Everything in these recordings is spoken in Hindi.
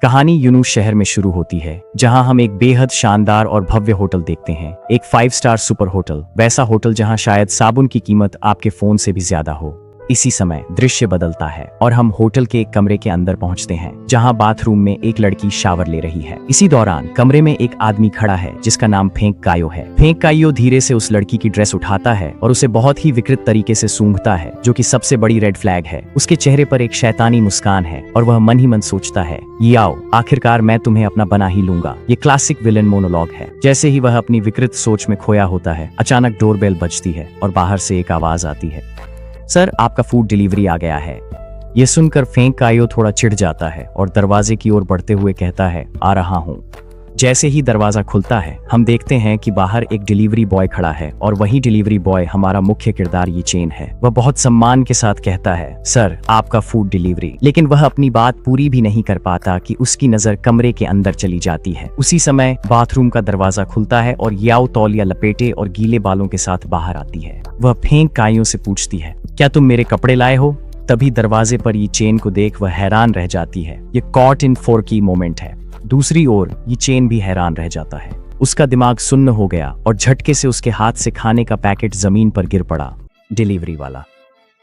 कहानी यूनुस शहर में शुरू होती है, जहां हम एक बेहद शानदार और भव्य होटल देखते हैं। एक 5 स्टार सुपर होटल, वैसा होटल जहां शायद साबुन की कीमत आपके फोन से भी ज्यादा हो। इसी समय दृश्य बदलता है और हम होटल के एक कमरे के अंदर पहुंचते हैं, जहां बाथरूम में एक लड़की शावर ले रही है। इसी दौरान कमरे में एक आदमी खड़ा है जिसका नाम फेंक कायो है। फेंक कायो धीरे से उस लड़की की ड्रेस उठाता है और उसे बहुत ही विकृत तरीके से सूंघता है, जो कि सबसे बड़ी रेड फ्लैग है। उसके चेहरे पर एक शैतानी मुस्कान है और वह मन ही मन सोचता है, ये आओ, आखिरकार मैं तुम्हें अपना बना ही लूंगा। ये क्लासिक विलन मोनोलॉग है। जैसे ही वह अपनी विकृत सोच में खोया होता है, अचानक डोरबेल बजती है और बाहर से एक आवाज आती है, सर आपका फूड डिलीवरी आ गया है। यह सुनकर फेंक कायो थोड़ा चिढ़ जाता है और दरवाजे की ओर बढ़ते हुए कहता है, आ रहा हूँ। जैसे ही दरवाजा खुलता है, हम देखते हैं कि बाहर एक डिलीवरी बॉय खड़ा है और वही डिलीवरी बॉय हमारा मुख्य किरदार ये चेन है। वह बहुत सम्मान के साथ कहता है, सर आपका फूड डिलीवरी। लेकिन वह अपनी बात पूरी भी नहीं कर पाता कि उसकी नजर कमरे के अंदर चली जाती है। उसी समय बाथरूम का दरवाजा खुलता है और याओ तौलिया लपेटे और गीले बालों के साथ बाहर आती है। वह फेंक कायो से पूछती है, क्या तुम मेरे कपड़े लाए हो? तभी दरवाजे पर ये चेन को देख वह हैरान रह जाती है। ये कॉट इन 4 की मोमेंट है। दूसरी ओर ये चेन भी हैरान रह जाता है। उसका दिमाग सुन्न हो गया और झटके से उसके हाथ से खाने का पैकेट जमीन पर गिर पड़ा। डिलीवरी वाला।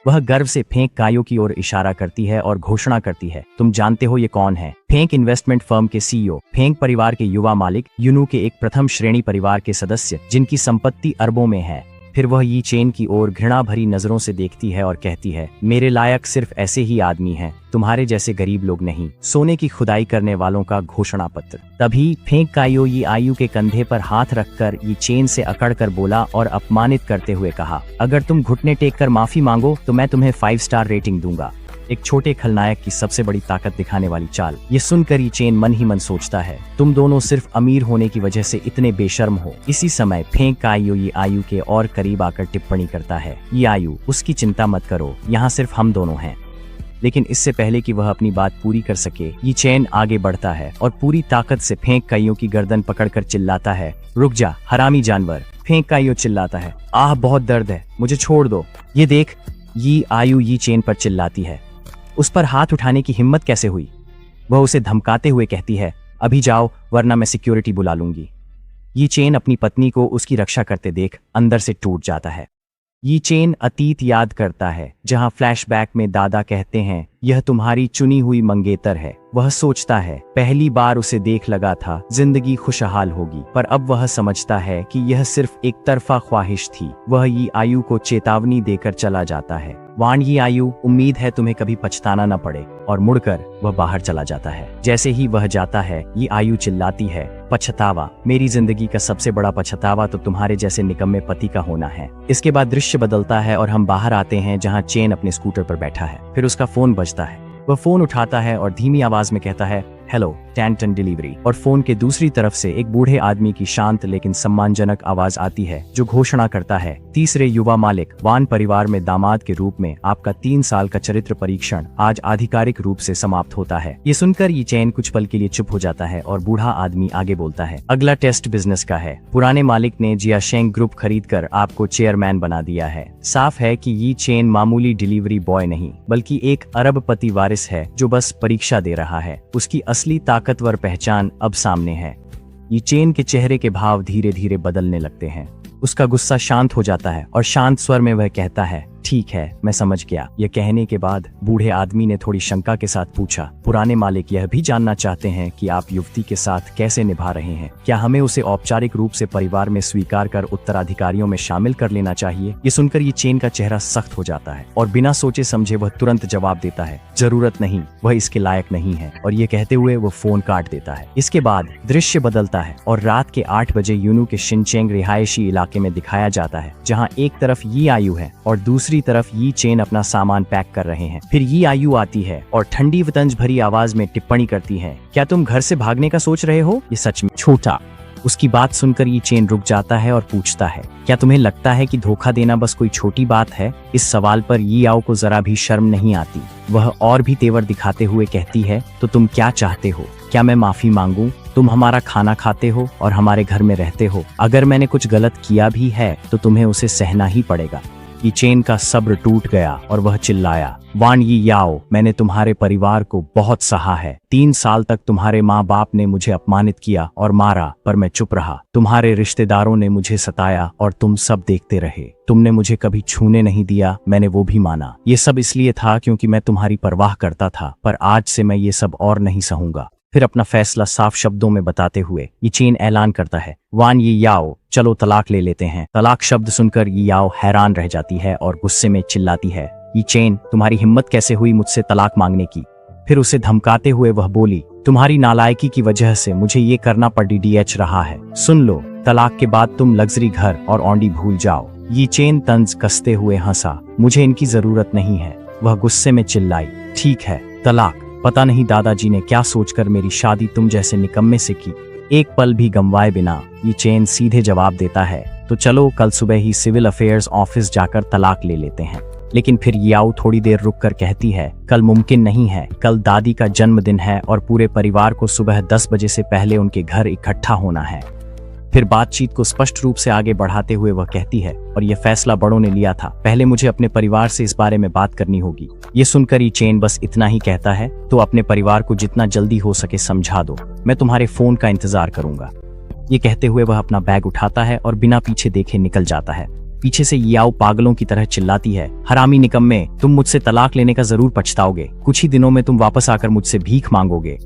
वह गर्व से फेंक कायो की ओर इशारा करती है और घोषणा करती है, तुम जानते हो ये कौन है? फेंक इन्वेस्टमेंट फर्म के सीईओ, फेंक परिवार के युवा मालिक, यूनू के एक प्रथम श्रेणी परिवार के सदस्य, जिनकी संपत्ति अरबों में है। फिर वह ये चेन की ओर घृणा भरी नजरों से देखती है और कहती है, मेरे लायक सिर्फ ऐसे ही आदमी हैं, तुम्हारे जैसे गरीब लोग नहीं। सोने की खुदाई करने वालों का घोषणा पत्र। तभी फेंक कायो ये आयु के कंधे पर हाथ रखकर ये चेन से अकड़कर बोला और अपमानित करते हुए कहा, अगर तुम घुटने टेक कर माफी मांगो तो मैं तुम्हें 5 स्टार रेटिंग दूंगा। एक छोटे खलनायक की सबसे बड़ी ताकत दिखाने वाली चाल। ये सुनकर ये चेन मन ही मन सोचता है, तुम दोनों सिर्फ अमीर होने की वजह से इतने बेशर्म हो। इसी समय फेंक कायो ये आयु के और करीब आकर टिप्पणी करता है, ये आयु, उसकी चिंता मत करो, यहाँ सिर्फ हम दोनों हैं। लेकिन इससे पहले कि वह अपनी बात पूरी कर सके, ये चेन आगे बढ़ता है और पूरी ताकत से फेंक कायो की गर्दन पकड़कर चिल्लाता है, रुक जा हरामी जानवर। फेंक कायो चिल्लाता है, आह बहुत दर्द है, मुझे छोड़ दो। ये देख, ये आयु ये चेन पर चिल्लाती है। उस पर हाथ उठाने की हिम्मत कैसे हुई? वह उसे धमकाते हुए कहती है, अभी जाओ वरना मैं सिक्योरिटी बुला लूंगी। ये चेन अपनी पत्नी को उसकी रक्षा करते देख अंदर से टूट जाता है। ये चेन अतीत याद करता है, जहां फ्लैशबैक में दादा कहते हैं, यह तुम्हारी चुनी हुई मंगेतर है। वह सोचता है, पहली बार उसे देख लगा था जिंदगी खुशहाल होगी, पर अब वह समझता है कि यह सिर्फ एक तरफा ख्वाहिश थी। वह ये आयु को चेतावनी देकर चला जाता है, वाण ये आयु, उम्मीद है तुम्हें कभी पछताना न पड़े। और मुड़कर वह बाहर चला जाता है। जैसे ही वह जाता है, ये आयु चिल्लाती है, पछतावा, मेरी जिंदगी का सबसे बड़ा पछतावा तो तुम्हारे जैसे निकम्मे पति का होना है। इसके बाद दृश्य बदलता है और हम बाहर आते हैं, जहां चेन अपने स्कूटर पर बैठा है। फिर उसका फोन बजता है। वह फोन उठाता है और धीमी आवाज में कहता है, हेलो टैंटन डिलीवरी। और फोन के दूसरी तरफ से एक बूढ़े आदमी की शांत लेकिन सम्मानजनक आवाज आती है, जो घोषणा करता है, तीसरे युवा मालिक, वान परिवार में दामाद के रूप में आपका 3 साल का चरित्र परीक्षण आज आधिकारिक रूप से समाप्त होता है। ये सुनकर ये चैन कुछ पल के लिए चुप हो जाता है और बूढ़ा आदमी आगे बोलता है, अगला टेस्ट बिजनेस का है। पुराने मालिक ने जियाशेंग ग्रुप खरीद कर आपको चेयरमैन बना दिया है। साफ है कि ये चेन मामूली डिलीवरी बॉय नहीं, बल्कि एक अरबपति वारिस है जो बस परीक्षा दे रहा है। उसकी असली ताकतवर पहचान अब सामने है। ये चेन के चेहरे के भाव धीरे धीरे बदलने लगते हैं। उसका गुस्सा शांत हो जाता है और शांत स्वर में वह कहता है, ठीक है मैं समझ गया। यह कहने के बाद बूढ़े आदमी ने थोड़ी शंका के साथ पूछा, पुराने मालिक यह भी जानना चाहते हैं कि आप युवती के साथ कैसे निभा रहे हैं? क्या हमें उसे औपचारिक रूप से परिवार में स्वीकार कर उत्तराधिकारियों में शामिल कर लेना चाहिए? ये सुनकर ये चेन का चेहरा सख्त हो जाता है और बिना सोचे समझे वह तुरंत जवाब देता है, जरूरत नहीं, वह इसके लायक नहीं है। और ये कहते हुए वो फोन काट देता है। इसके बाद दृश्य बदलता है और रात के 8 बजे यूनू के शिनचेंग रिहायशी इलाके में दिखाया जाता है, जहाँ एक तरफ ये आयु है और दूसरी तरफ ये चेन अपना सामान पैक कर रहे हैं। फिर ये आयु आती है और ठंडी वतंज भरी आवाज में टिप्पणी करती है, क्या तुम घर से भागने का सोच रहे हो? ये सच में छोटा। उसकी बात सुनकर ये चेन रुक जाता है और पूछता है, क्या तुम्हें लगता है कि धोखा देना बस कोई छोटी बात है? इस सवाल पर ये आओ को जरा भी शर्म नहीं आती। वह और भी तेवर दिखाते हुए कहती है, तो तुम क्या चाहते हो? क्या मैं माफी मांगू? तुम हमारा खाना खाते हो और हमारे घर में रहते हो। अगर मैंने कुछ गलत किया भी है तो तुम्हें उसे सहना ही पड़ेगा। ये चेन का सब्र टूट गया और वह चिल्लाया, वान यी याओ, मैंने तुम्हारे परिवार को बहुत सहा है। 3 साल तक तुम्हारे माँ बाप ने मुझे अपमानित किया और मारा, पर मैं चुप रहा। तुम्हारे रिश्तेदारों ने मुझे सताया और तुम सब देखते रहे। तुमने मुझे कभी छूने नहीं दिया, मैंने वो भी माना। ये सब इसलिए था क्योंकि मैं तुम्हारी परवाह करता था, पर आज से मैं ये सब और नहीं सहूंगा। फिर अपना फैसला साफ शब्दों में बताते हुए ये चेन ऐलान करता है, वान यी याओ, चलो तलाक ले लेते हैं। तलाक शब्द सुनकर ये याओ हैरान रह जाती है और गुस्से में चिल्लाती है, ये चेन, तुम्हारी हिम्मत कैसे हुई मुझसे तलाक मांगने की? फिर उसे धमकाते हुए वह बोली, तुम्हारी नालायकी की वजह से मुझे ये करना पड़ रहा है। सुन लो, तलाक के बाद तुम लग्जरी घर और औंडी भूल जाओ। ये चेन तंज कसते हुए हंसा, मुझे इनकी जरूरत नहीं है। वह गुस्से में चिल्लाई, ठीक है, तलाक। पता नहीं दादाजी ने क्या सोचकर मेरी शादी तुम जैसे निकम्मे से की। एक पल भी गंवाए बिना ये चेन सीधे जवाब देता है, तो चलो कल सुबह ही सिविल अफेयर्स ऑफिस जाकर तलाक ले लेते हैं। लेकिन फिर याओ थोड़ी देर रुककर कहती है, कल मुमकिन नहीं है, कल दादी का जन्मदिन है और पूरे परिवार को सुबह 10 बजे से पहले उनके घर इकट्ठा होना है। फिर बातचीत को स्पष्ट रूप से आगे बढ़ाते हुए वह कहती है, और यह फैसला बड़ों ने लिया था, पहले मुझे अपने परिवार से इस बारे में बात करनी होगी। ये सुनकर ये चेन बस इतना ही कहता है, तो अपने परिवार को जितना जल्दी हो सके समझा दो, मैं तुम्हारे फोन का इंतजार करूंगा। ये कहते हुए वह अपना बैग उठाता है और बिना पीछे देखे निकल जाता है। पीछे से याओ पागलों की तरह चिल्लाती है, हरामी निकम्मे, तुम मुझसे तलाक लेने का जरूर पछताओगे। कुछ ही दिनों में तुम वापस आकर मुझसे भीख मांगोगे।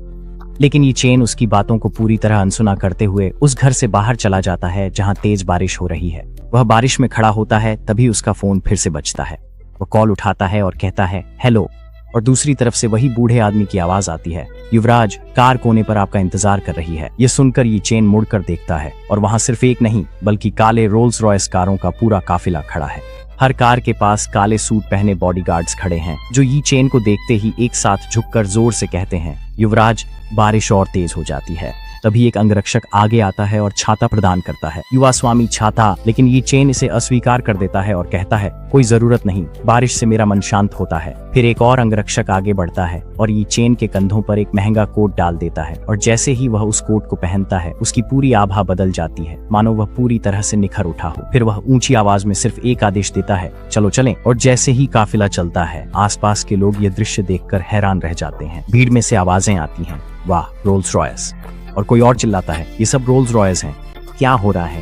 लेकिन ये चेन उसकी बातों को पूरी तरह अनसुना करते हुए उस घर से बाहर चला जाता है जहां तेज बारिश हो रही है। वह बारिश में खड़ा होता है, तभी उसका फोन फिर से बजता है। वह कॉल उठाता है और कहता है, हेलो, और दूसरी तरफ से वही बूढ़े आदमी की आवाज आती है, युवराज, कार कोने पर आपका इंतजार कर रही है। ये सुनकर ये चेन मुड़कर देखता है और वहां सिर्फ एक नहीं बल्कि काले रोल्स रॉयस कारों का पूरा काफिला खड़ा है। हर कार के पास काले सूट पहने बॉडीगार्ड्स खड़े हैं, जो ये चेन को देखते ही एक साथ झुककर जोर से कहते हैं, युवराज, बारिश और तेज हो जाती है। तभी एक अंगरक्षक आगे आता है और छाता प्रदान करता है। युवा स्वामी छाता, लेकिन ये चेन इसे अस्वीकार कर देता है और कहता है, कोई जरूरत नहीं, बारिश से मेरा मन शांत होता है। फिर एक और अंगरक्षक आगे बढ़ता है और ये चेन के कंधों पर एक महंगा कोट डाल देता है, और जैसे ही वह उस कोट को पहनता है उसकी पूरी आभा बदल जाती है, मानो वह पूरी तरह से निखर उठा हो। फिर वह ऊंची आवाज में सिर्फ एक आदेश देता है, चलो चलें। और जैसे ही काफिला चलता है, आसपास के लोग ये दृश्य देखकर हैरान रह जाते हैं। भीड़ में से आवाजें आती हैं, वाह, रोल्स रॉयस, और कोई और चिल्लाता है, ये सब रोल्स रॉयस हैं, क्या हो रहा है?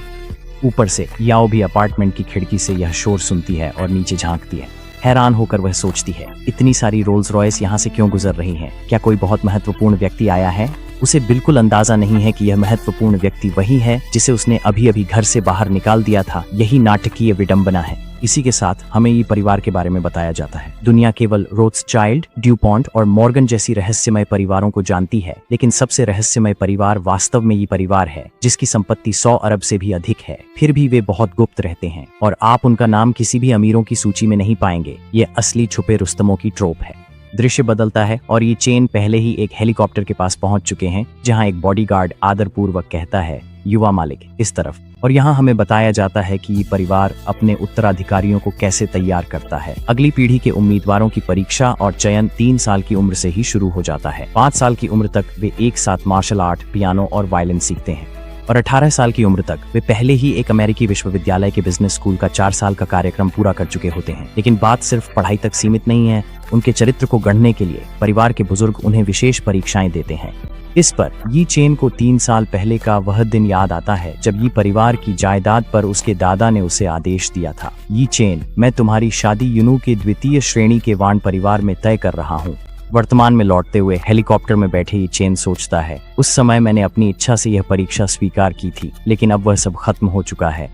ऊपर से याओ भी अपार्टमेंट की खिड़की से यह शोर सुनती है और नीचे झांकती है। हैरान होकर वह सोचती है, इतनी सारी रोल्स रॉयस यहाँ से क्यों गुजर रही हैं? क्या कोई बहुत महत्वपूर्ण व्यक्ति आया है? उसे बिल्कुल अंदाजा नहीं है कि यह महत्वपूर्ण व्यक्ति वही है जिसे उसने अभी अभी घर से बाहर निकाल दिया था। यही नाटकीय विडंबना है। इसी के साथ हमें ये परिवार के बारे में बताया जाता है। दुनिया केवल रोथस्चाइल्ड, ड्यूपॉन्ट और मॉर्गन जैसी रहस्यमय परिवारों को जानती है, लेकिन सबसे रहस्यमय परिवार वास्तव में ये परिवार है, जिसकी संपत्ति 100 अरब से भी अधिक है। फिर भी वे बहुत गुप्त रहते हैं और आप उनका नाम किसी भी अमीरों की सूची में नहीं पाएंगे। ये असली छुपे रुस्तमों की ट्रोप है। दृश्य बदलता है और ये चेन पहले ही एक हेलीकॉप्टर के पास पहुंच चुके हैं, जहां एक बॉडीगार्ड आदरपूर्वक कहता है, युवा मालिक, इस तरफ। और यहाँ हमें बताया जाता है कि ये परिवार अपने उत्तराधिकारियों को कैसे तैयार करता है। अगली पीढ़ी के उम्मीदवारों की परीक्षा और चयन 3 साल की उम्र से ही शुरू हो जाता है। 5 साल की उम्र तक वे एक साथ मार्शल आर्ट, पियानो और वायलिन सीखते हैं, और 18 साल की उम्र तक वे पहले ही एक अमेरिकी विश्वविद्यालय के बिजनेस स्कूल का 4 साल का कार्यक्रम पूरा कर चुके होते हैं। लेकिन बात सिर्फ पढ़ाई तक सीमित नहीं है। उनके चरित्र को गढ़ने के लिए परिवार के बुजुर्ग उन्हें विशेष परीक्षाएं देते हैं। इस पर यी चेन को 3 साल पहले का वह दिन याद आता है जब यी परिवार की जायदाद पर उसके दादा ने उसे आदेश दिया था, यी चेन, मैं तुम्हारी शादी यूनू के द्वितीय श्रेणी के वाण परिवार में तय कर रहा हूँ। वर्तमान में लौटते हुए हेलीकॉप्टर में बैठे ये चेन सोचता है, उस समय मैंने अपनी इच्छा से यह परीक्षा स्वीकार की थी, लेकिन अब वह सब खत्म हो चुका है।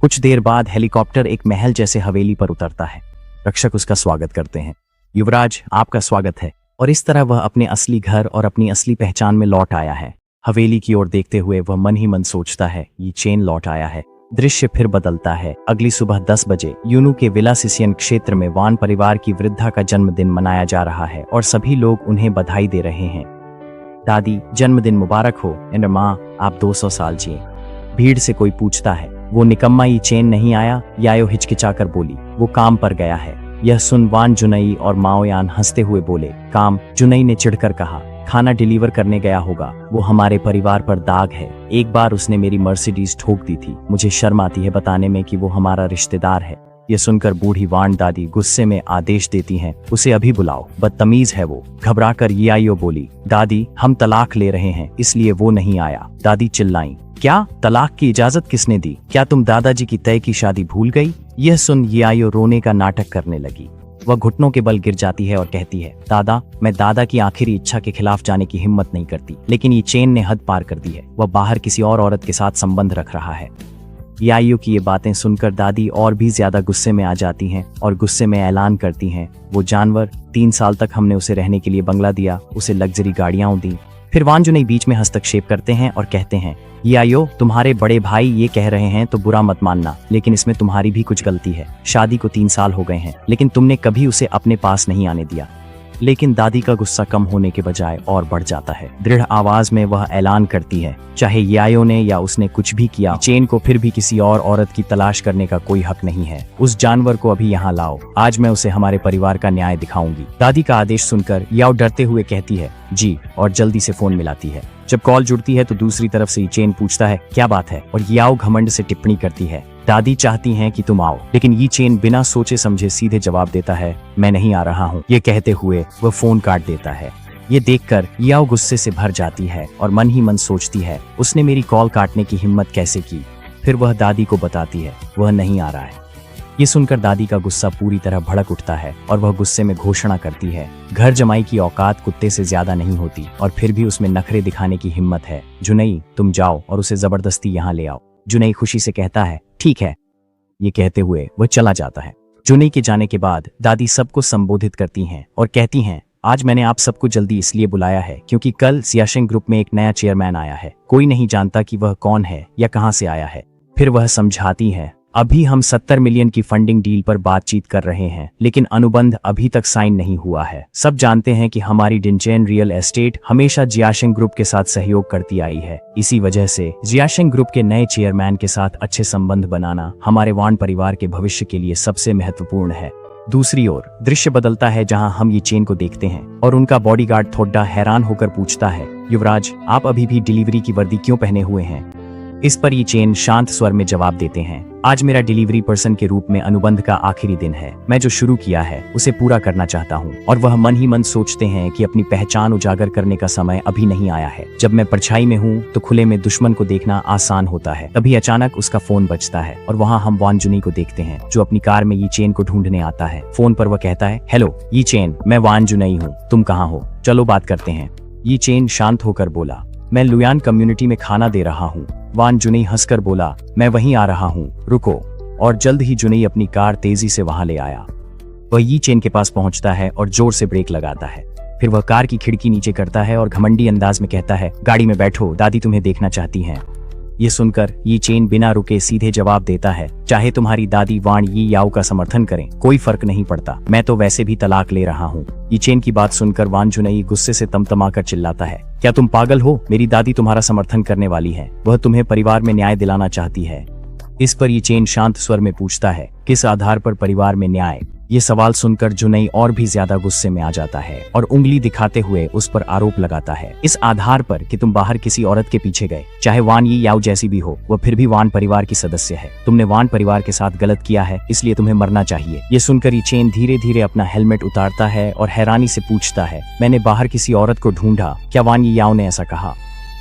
कुछ देर बाद हेलीकॉप्टर एक महल जैसे हवेली पर उतरता है। रक्षक उसका स्वागत करते हैं। युवराज, आपका स्वागत है। और इस तरह वह अपने असली घर और अपनी असली पहचान में लौट आया है। हवेली की ओर देखते हुए वह मन ही मन सोचता है, ये चेन लौट आया है। दृश्य फिर बदलता है। अगली सुबह 10 बजे यूनू के विला सिसियन क्षेत्र में वान परिवार की वृद्धा का जन्मदिन मनाया जा रहा है और सभी लोग उन्हें बधाई दे रहे हैं। दादी, जन्मदिन मुबारक हो। एंड माँ, आप 200 साल जिए। भीड़ से कोई पूछता है, वो निकम्मा ये चेन नहीं आया? यायो हिचकिचाकर बोली, वो काम पर गया है। यह सुन वान जुनई और माओयान हंसते हुए बोले, काम? जुनई ने चिढ़कर कहा, खाना डिलीवर करने गया होगा। वो हमारे परिवार पर दाग है। एक बार उसने मेरी मर्सिडीज ठोक दी थी। मुझे शर्म आती है बताने में कि वो हमारा रिश्तेदार है। ये सुनकर बूढ़ी वाण दादी गुस्से में आदेश देती हैं, उसे अभी बुलाओ, बदतमीज है वो। घबराकर याओ बोली, दादी हम तलाक ले रहे हैं इसलिए वो नहीं आया। दादी चिल्लाई, क्या तलाक की इजाजत किसने दी? क्या तुम दादाजी की तय की शादी भूल गई? यह सुन याओ रोने का नाटक करने लगी। वह घुटनों के बल गिर जाती है और कहती है, दादा मैं दादा की आखिरी इच्छा के खिलाफ जाने की हिम्मत नहीं करती, लेकिन ये चेन ने हद पार कर दी है। वह बाहर किसी और औरत के साथ संबंध रख रहा है। याओ की ये बातें सुनकर दादी और भी ज्यादा गुस्से में आ जाती हैं और गुस्से में ऐलान करती हैं, वो जानवर 3 साल तक हमने उसे रहने के लिए बंगला दिया, उसे लग्जरी गाड़ियां दी। फिर वानजुनई बीच में हस्तक्षेप करते हैं और कहते हैं, याओ तुम्हारे बड़े भाई ये कह रहे हैं तो बुरा मत मानना, लेकिन इसमें तुम्हारी भी कुछ गलती है। शादी को 3 साल हो गए हैं लेकिन तुमने कभी उसे अपने पास नहीं आने दिया। लेकिन दादी का गुस्सा कम होने के बजाय और बढ़ जाता है। दृढ़ आवाज में वह ऐलान करती है, चाहे याओ ने या उसने कुछ भी किया, चेन को फिर भी किसी और औरत की तलाश करने का कोई हक नहीं है। उस जानवर को अभी यहाँ लाओ, आज मैं उसे हमारे परिवार का न्याय दिखाऊंगी। दादी का आदेश सुनकर याओ डरते हुए कहती है, जी, और जल्दी से फोन मिलाती है। जब कॉल जुड़ती है तो दूसरी तरफ से चेन पूछता है, क्या बात है? और याओ घमंड से टिप्पणी करती है, दादी चाहती हैं कि तुम आओ। लेकिन ये चेन बिना सोचे समझे सीधे जवाब देता है, मैं नहीं आ रहा हूँ। ये कहते हुए वह फोन काट देता है। ये देखकर याओ गुस्से से भर जाती है और मन ही मन सोचती है, उसने मेरी कॉल काटने की हिम्मत कैसे की? फिर वह दादी को बताती है, वह नहीं आ रहा है। ये सुनकर दादी का गुस्सा पूरी तरह भड़क उठता है और वह गुस्से में घोषणा करती है, घर जमाई की औकात कुत्ते से ज्यादा नहीं होती और फिर भी उसमें नखरे दिखाने की हिम्मत है। जुनई तुम जाओ और उसे जबरदस्ती यहाँ ले आओ। जुनई खुशी से कहता है, ठीक है। ये कहते हुए वह चला जाता है। जुनई के जाने के बाद दादी सबको संबोधित करती हैं और कहती हैं, आज मैंने आप सबको जल्दी इसलिए बुलाया है क्योंकि कल जियाशेंग ग्रुप में एक नया चेयरमैन आया है। कोई नहीं जानता कि वह कौन है या कहां से आया है। फिर वह समझाती है, अभी हम 70 मिलियन की फंडिंग डील पर बातचीत कर रहे हैं, लेकिन अनुबंध अभी तक साइन नहीं हुआ है। सब जानते हैं कि हमारी डिंचेन रियल एस्टेट हमेशा जियाशेंग ग्रुप के साथ सहयोग करती आई है। इसी वजह से जियाशेंग ग्रुप के नए चेयरमैन के साथ अच्छे संबंध बनाना हमारे वाण परिवार के भविष्य के लिए सबसे महत्वपूर्ण है। दूसरी ओर दृश्य बदलता है जहां हम ये चेन को देखते हैं और उनका बॉडीगार्ड थोड्डा हैरान होकर पूछता है, युवराज आप अभी भी डिलीवरी की वर्दी क्यों पहने हुए हैं? इस पर ये चेन शांत स्वर में जवाब देते हैं, आज मेरा डिलीवरी पर्सन के रूप में अनुबंध का आखिरी दिन है। मैं जो शुरू किया है उसे पूरा करना चाहता हूँ। और वह मन ही मन सोचते हैं कि अपनी पहचान उजागर करने का समय अभी नहीं आया है। जब मैं परछाई में हूँ तो खुले में दुश्मन को देखना आसान होता है। तभी अचानक उसका फोन बजता है और वहाँ हम वानजुनी को देखते हैं जो अपनी कार में ये चेन को ढूंढने आता है। फोन पर वह कहता है, हेलो ये चेन, मैं वानजुनई हूँ, तुम कहाँ हो? चलो बात करते हैं। ये चेन शांत होकर बोला, मैं लुयान कम्युनिटी में खाना दे रहा हूँ। वानजुनई हंसकर बोला, मैं वहीं आ रहा हूँ, रुको। और जल्द ही जुनई अपनी कार तेजी से वहां ले आया। वह यी चेन के पास पहुंचता है और जोर से ब्रेक लगाता है। फिर वह कार की खिड़की नीचे करता है और घमंडी अंदाज में कहता है, गाड़ी में बैठो, दादी तुम्हें देखना चाहती हैं। ये सुनकर ये चेन बिना रुके सीधे जवाब देता है, चाहे तुम्हारी दादी वाण यी याओ का समर्थन करें, कोई फर्क नहीं पड़ता, मैं तो वैसे भी तलाक ले रहा हूँ। ये चेन की बात सुनकर वानजुनई गुस्से से तमतमाकर चिल्लाता है, क्या तुम पागल हो? मेरी दादी तुम्हारा समर्थन करने वाली है, वह तुम्हें परिवार में न्याय दिलाना चाहती है। इस पर ये चेन शांत स्वर में पूछता है, किस आधार पर परिवार में न्याय? ये सवाल सुनकर जुनई और भी ज्यादा गुस्से में आ जाता है और उंगली दिखाते हुए उस पर आरोप लगाता है, इस आधार पर कि तुम बाहर किसी औरत के पीछे गए, चाहे वान यी याओ जैसी भी हो, वह फिर भी वान परिवार की सदस्य है। तुमने वान परिवार के साथ गलत किया है, इसलिए तुम्हें मरना चाहिए। ये सुनकर ये चेन धीरे धीरे अपना हेलमेट उतारता है और हैरानी से पूछता है, मैंने बाहर किसी औरत को ढूंढा, क्या वान यी याओ ने ऐसा कहा?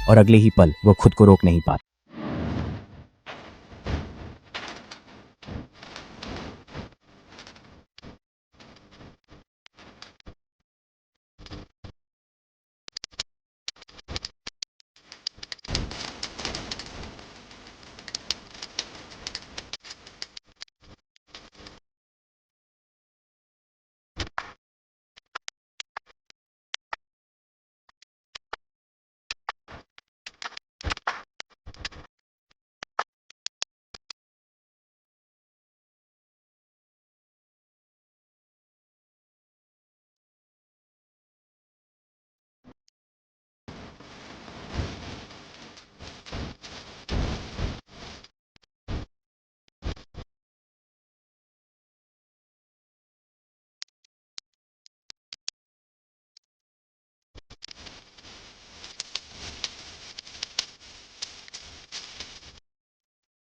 और अगले ही पल वो खुद को रोक नहीं पाता।